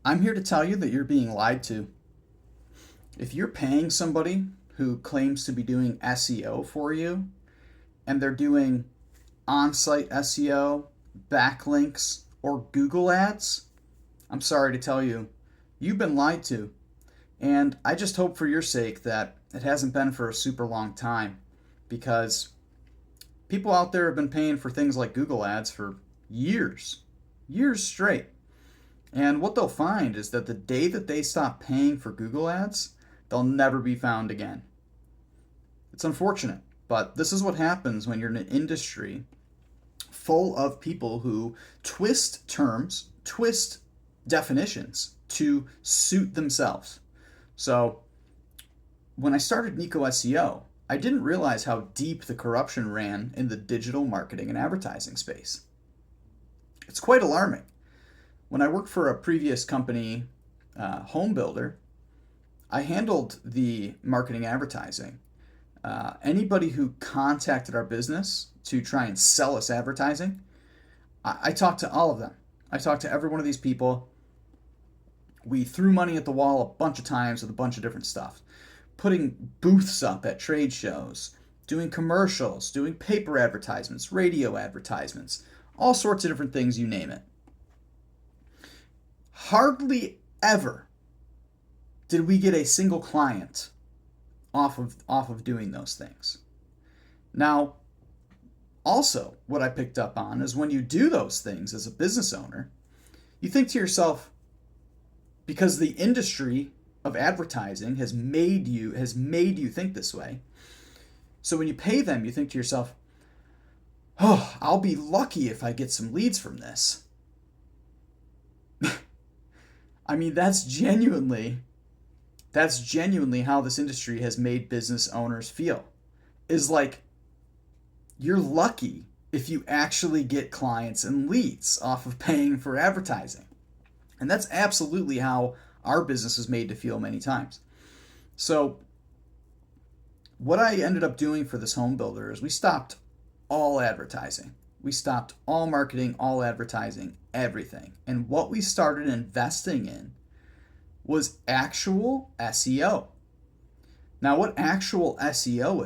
I'm here to tell you that you're being lied to. If you're paying somebody who claims to be doing SEO for you and they're doing on site SEO, backlinks, or Google ads, I'm sorry to tell you, you've been lied to. And I just hope for your sake that it hasn't been for a super long time because people out there have been paying for things like Google ads for years, years straight. And what they'll find is that the day that they stop paying for Google ads, they'll never be found again. It's unfortunate, but this is what happens when you're in an industry full of people who twist terms, twist definitions to suit themselves. So, when I started Nico SEO, I didn't realize how deep the corruption ran in the digital marketing and advertising space. It's quite alarming. When I worked for a previous company, Home Builder, I handled the marketing advertising. Anybody who contacted our business to try and sell us advertising, I talked to all of them. I talked to every one of these people. We threw money at the wall a bunch of times with a bunch of different stuff. Putting booths up at trade shows, doing commercials, doing paper advertisements, radio advertisements, all sorts of different things, you name it. Hardly ever did we get a single client off of doing those things. Now, also what I picked up on is when you do those things as a business owner, you think to yourself, because the industry of advertising has made you think this way. So when you pay them, you think to yourself, "Oh, I'll be lucky if I get some leads from this." I mean, that's genuinely how this industry has made business owners feel. Is like you're lucky if you actually get clients and leads off of paying for advertising. And that's absolutely how our business is made to feel many times. So what I ended up doing for this home builder is we stopped all advertising. We stopped all marketing, all advertising, everything. And what we started investing in was actual SEO. Now, what actual SEO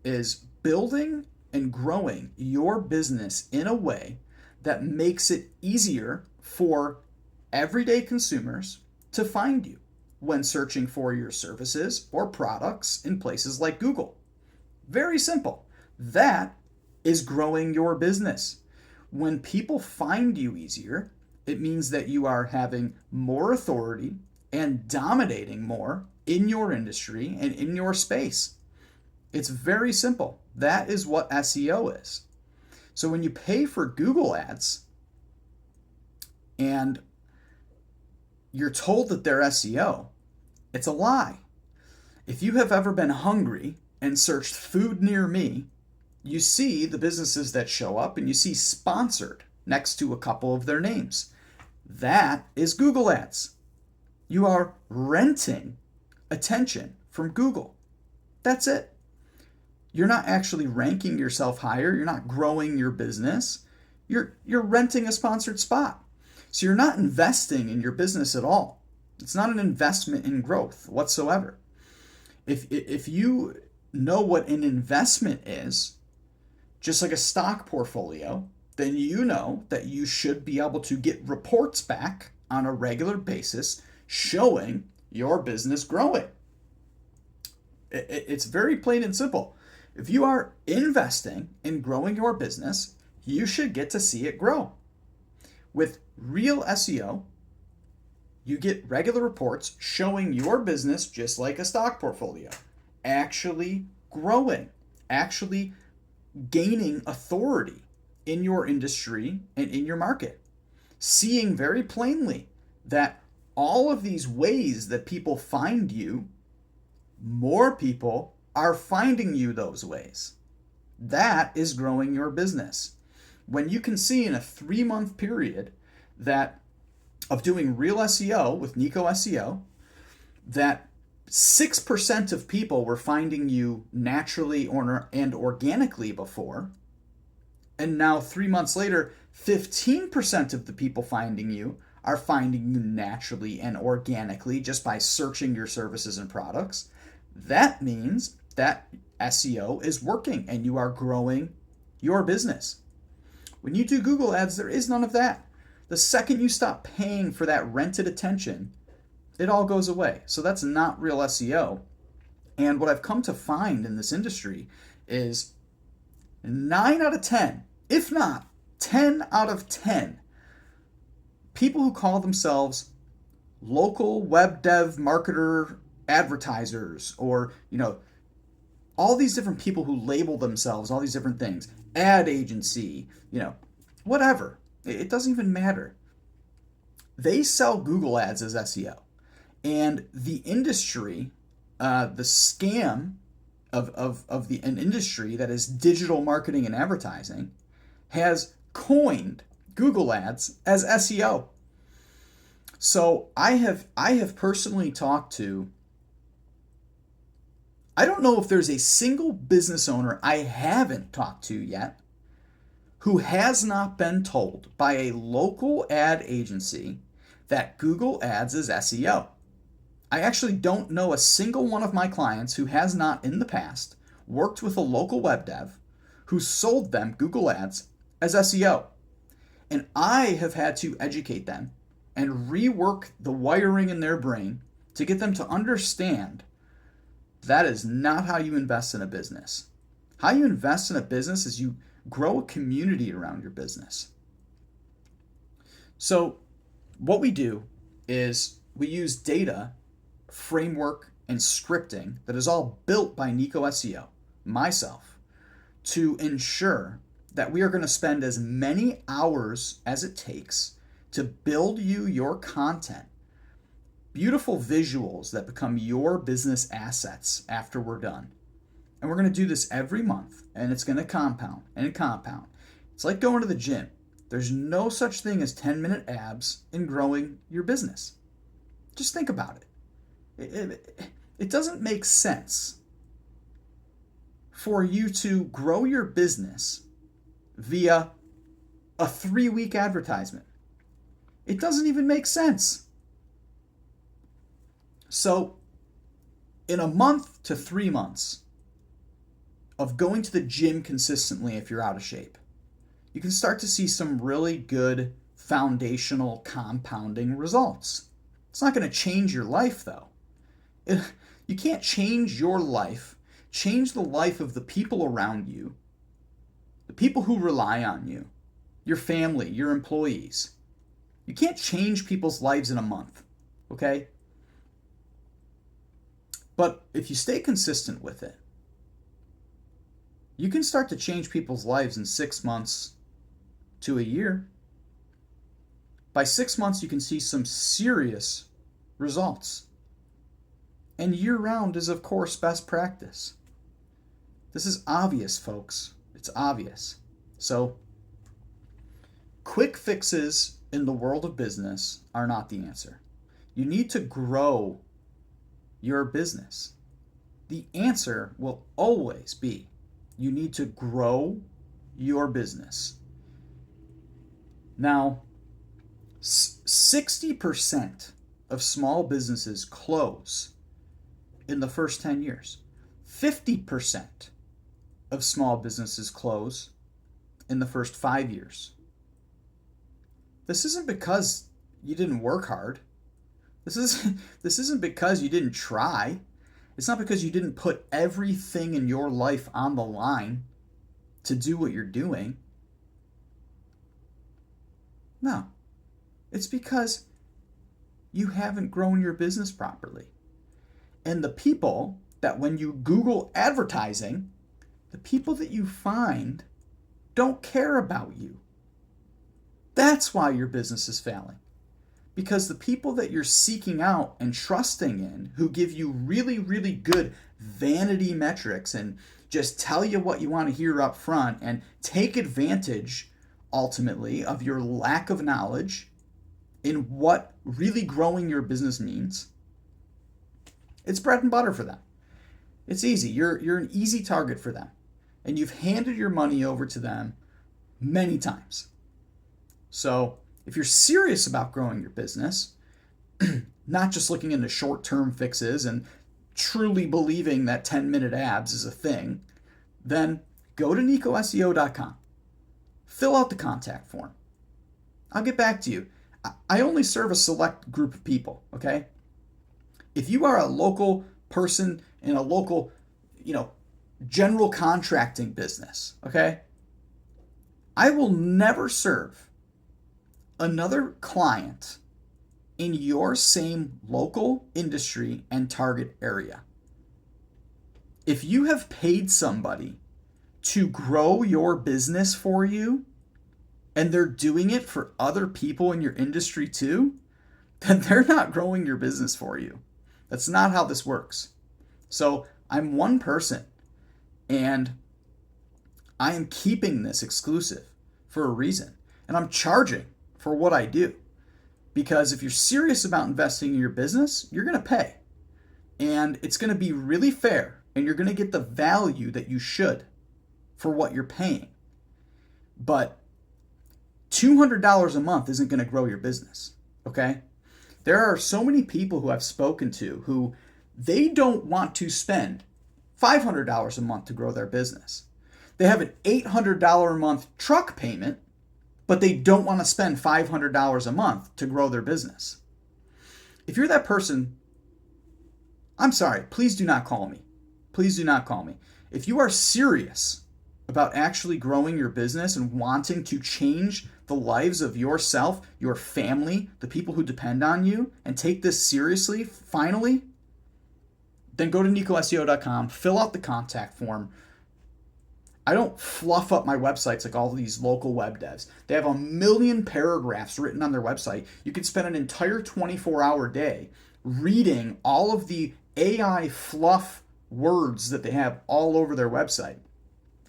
is building and growing your business in a way that makes it easier for everyday consumers to find you when searching for your services or products in places like Google. Very simple. That is growing your business. When people find you easier, it means that you are having more authority and dominating more in your industry and in your space. It's very simple. That is what SEO is. So when you pay for Google ads and you're told that they're SEO, it's a lie. If you have ever been hungry and searched food near me, you see the businesses that show up and you see sponsored next to a couple of their names. That is Google ads. You are renting attention from Google. That's it. You're not actually ranking yourself higher. You're not growing your business. You're renting a sponsored spot. So you're not investing in your business at all. It's not an investment in growth whatsoever. If you know what an investment is, just like a stock portfolio, then you know that you should be able to get reports back on a regular basis showing your business growing. It's very plain and simple. If you are investing in growing your business, you should get to see it grow. With real SEO, you get regular reports showing your business, just like a stock portfolio, actually growing, actually gaining authority in your industry and in your market. Seeing very plainly that all of these ways that people find you, more people are finding you those ways. That is growing your business. When you can see in a 3-month period that of doing real SEO with Nico SEO, that 6% of people were finding you naturally and organically before, and now 3 months later, 15% of the people finding you are finding you naturally and organically just by searching your services and products, that means that SEO is working and you are growing your business. When you do Google Ads, there is none of that. The second you stop paying for that rented attention, it all goes away. So that's not real SEO. And what I've come to find in this industry is 9 out of 10, if not 10 out of 10, people who call themselves local web dev marketer advertisers, or, all these different people who label themselves all these different things, ad agency, whatever. It doesn't even matter. They sell Google Ads as SEO. And the industry, the scam of an industry that is digital marketing and advertising, has coined Google Ads as SEO. So I have personally talked to, I don't know if there's a single business owner I haven't talked to yet who has not been told by a local ad agency that Google Ads is SEO. I actually don't know a single one of my clients who has not in the past worked with a local web dev who sold them Google Ads as SEO. And I have had to educate them and rework the wiring in their brain to get them to understand that is not how you invest in a business. How you invest in a business is you grow a community around your business. So what we do is we use data, framework, and scripting that is all built by Nico SEO, myself, to ensure that we are going to spend as many hours as it takes to build you your content, beautiful visuals that become your business assets after we're done. And we're going to do this every month, and it's going to compound and compound. It's like going to the gym. There's no such thing as 10-minute abs in growing your business. Just think about it. It doesn't make sense for you to grow your business via a 3-week advertisement. It doesn't even make sense. So, in a month to 3 months of going to the gym consistently if you're out of shape, you can start to see some really good foundational compounding results. It's not going to change your life, though. You can't change your life, change the life of the people around you, the people who rely on you, your family, your employees. You can't change people's lives in a month, okay? But if you stay consistent with it, you can start to change people's lives in 6 months to a year. By 6 months, you can see some serious results. And year-round is, of course, best practice. This is obvious, folks. It's obvious. So, quick fixes in the world of business are not the answer. You need to grow your business. The answer will always be you need to grow your business. Now, 60% of small businesses close in the first 10 years. 50% of small businesses close in the first 5 years. This isn't because you didn't work hard. This isn't because you didn't try. It's not because you didn't put everything in your life on the line to do what you're doing. No. It's because you haven't grown your business properly. And the people that when you Google advertising, the people that you find don't care about you. That's why your business is failing. Because the people that you're seeking out and trusting in, who give you really, really good vanity metrics and just tell you what you want to hear up front and take advantage, ultimately, of your lack of knowledge in what really growing your business means, it's bread and butter for them. It's easy. You're an easy target for them. And you've handed your money over to them many times. So If you're serious about growing your business, not just looking into short-term fixes and truly believing that 10-minute abs is a thing, then go to nicoseo.com. Fill out the contact form. I'll get back to you. I only serve a select group of people, okay? If you are a local person in a local, general contracting business, okay? I will never serve another client in your same local industry and target area. If you have paid somebody to grow your business for you, and they're doing it for other people in your industry too, then they're not growing your business for you. That's not how this works. So I'm one person, and I am keeping this exclusive for a reason. And I'm charging for what I do. Because if you're serious about investing in your business, you're going to pay. And it's going to be really fair, and you're going to get the value that you should for what you're paying. But $200 a month isn't going to grow your business, okay? There are so many people who I've spoken to who they don't want to spend $500 a month to grow their business. They have an $800 a month truck payment, but they don't want to spend $500 a month to grow their business. If you're that person, I'm sorry, please do not call me. Please do not call me. If you are serious about actually growing your business and wanting to change the lives of yourself, your family, the people who depend on you, and take this seriously, finally, then go to nicoseo.com, fill out the contact form. I don't fluff up my websites like all these local web devs. They have 1 million paragraphs written on their website. You could spend an entire 24-hour day reading all of the AI fluff words that they have all over their website.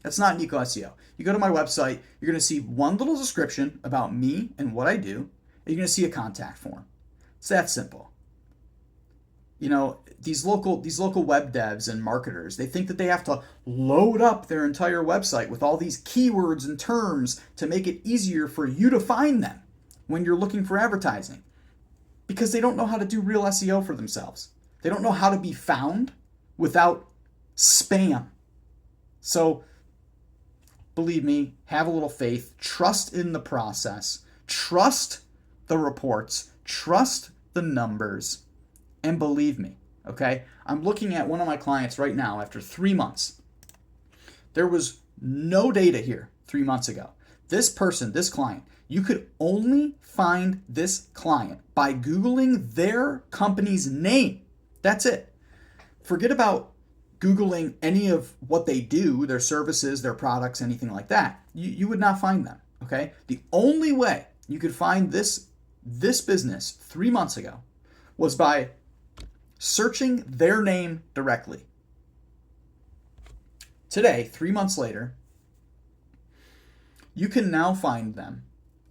That's not Nico SEO. You go to my website, you're going to see one little description about me and what I do, and you're going to see a contact form. It's that simple. These local web devs and marketers, they think that they have to load up their entire website with all these keywords and terms to make it easier for you to find them when you're looking for advertising, because they don't know how to do real SEO for themselves. They don't know how to be found without spam. So believe me, have a little faith, trust in the process, trust the reports, trust the numbers, and believe me, okay? I'm looking at one of my clients right now after 3 months. There was no data here 3 months ago. This person, this client, you could only find this client by Googling their company's name. That's it. Forget about Googling any of what they do, their services, their products, anything like that. You would not find them, okay? The only way you could find this business 3 months ago was by searching their name directly. Today, 3 months later, you can now find them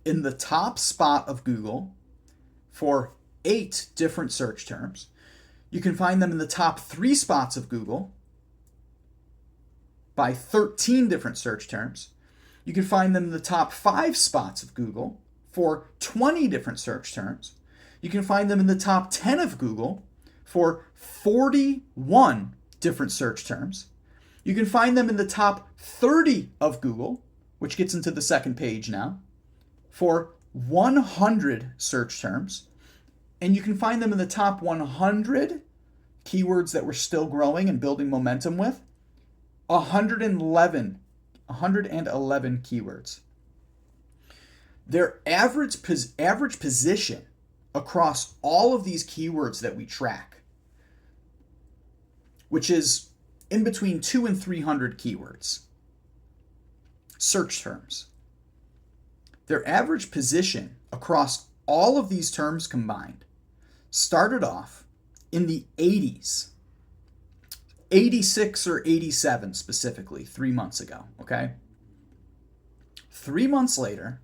in the top spot of Google for 8 different search terms. You can find them in the top 3 spots of Google by 13 different search terms. You can find them in the top 5 spots of Google for 20 different search terms. You can find them in the top 10 of Google for 41 different search terms. You can find them in the top 30 of Google, which gets into the second page now, for 100 search terms. And you can find them in the top 100 keywords that we're still growing and building momentum with, 111 keywords. Their average position across all of these keywords that we track, which is in between 200 and 300 keywords, search terms. Their average position across all of these terms combined started off in the 80s, 86 or 87 specifically, 3 months ago, okay? 3 months later,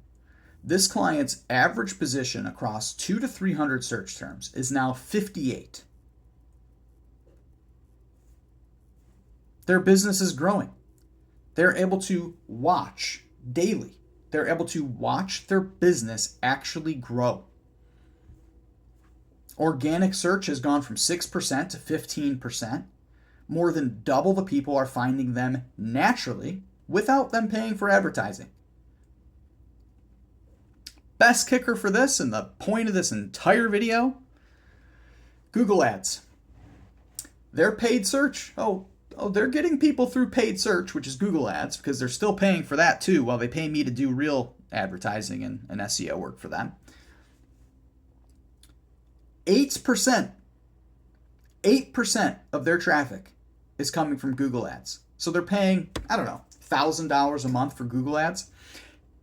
this client's average position across 200 to 300 search terms is now 58. Their business is growing. They're able to watch daily They're able to watch their business actually grow. Organic search has gone from 6% to 15%. More than double the people are finding them naturally without them paying for advertising. Best kicker for this, and the point of this entire video, Google Ads. Their paid search, they're getting people through paid search, which is Google Ads, because they're still paying for that too, while they pay me to do real advertising and SEO work for them. 8% of their traffic is coming from Google Ads. So they're paying, I don't know, $1,000 a month for Google Ads.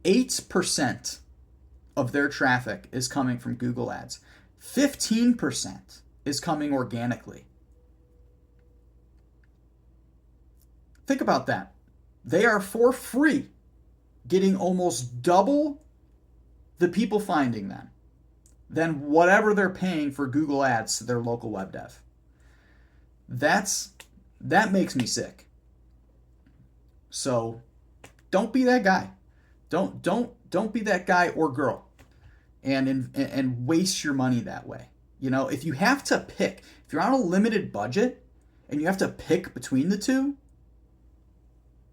8% of their traffic is coming from Google Ads. 15% is coming organically. Think about that. They are for free getting almost double the people finding them than whatever they're paying for Google Ads to their local web dev. That makes me sick. So don't be that guy. Don't be that guy or girl and waste your money that way. You know, if you have to pick, if you're on a limited budget and you have to pick between the two,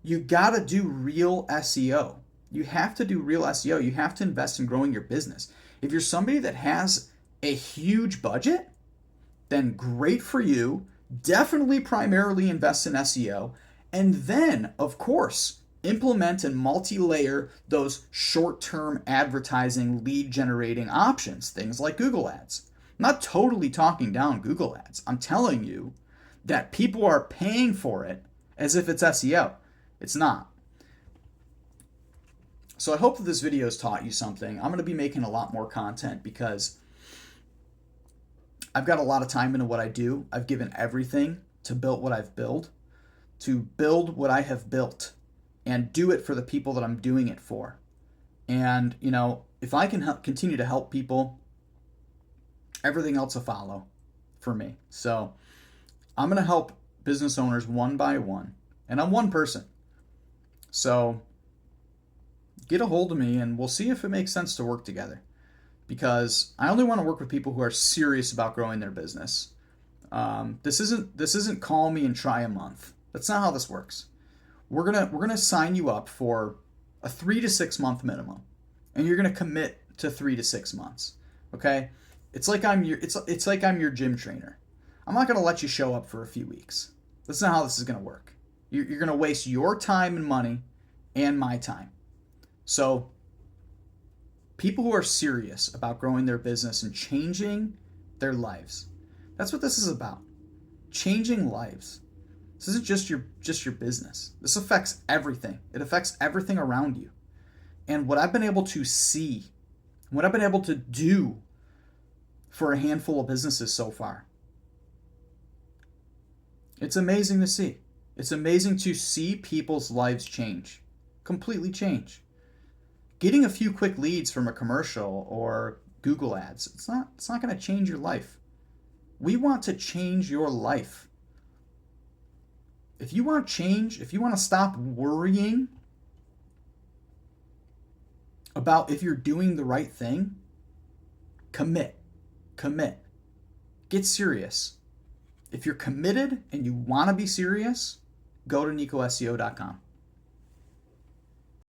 you gotta do real SEO. You have to do real SEO. You have to invest in growing your business. If you're somebody that has a huge budget, then great for you. Definitely primarily invest in SEO. And then, of course, implement and multi-layer those short-term advertising lead generating options, things like Google Ads. I'm not totally talking down Google Ads. I'm telling you that people are paying for it as if it's SEO. It's not. So I hope that this video has taught you something. I'm going to be making a lot more content because I've got a lot of time into what I do. I've given everything to build what I've built, to build what I have built, and do it for the people that I'm doing it for. And, you know, if I can continue to help people, everything else will follow for me. So I'm going to help business owners one by one, and I'm one person. So get a hold of me and we'll see if it makes sense to work together, because I only want to work with people who are serious about growing their business. This isn't call me and try a month. That's not how this works. We're gonna sign you up for a 3 to 6 month minimum, and you're gonna commit to 3 to 6 months. Okay? It's like I'm your gym trainer. I'm not gonna let you show up for a few weeks. That's not how this is gonna work. You're gonna waste your time and money and my time. So people who are serious about growing their business and changing their lives, that's what this is about. Changing lives. This isn't just your business. This affects everything. It affects everything around you. And what I've been able to see, what I've been able to do for a handful of businesses so far, it's amazing to see. It's amazing to see people's lives change, completely change. Getting a few quick leads from a commercial or Google Ads, it's not going to change your life. We want to change your life. If you want change, if you want to stop worrying about if you're doing the right thing, commit. Get serious. If you're committed and you want to be serious, go to NicoSEO.com.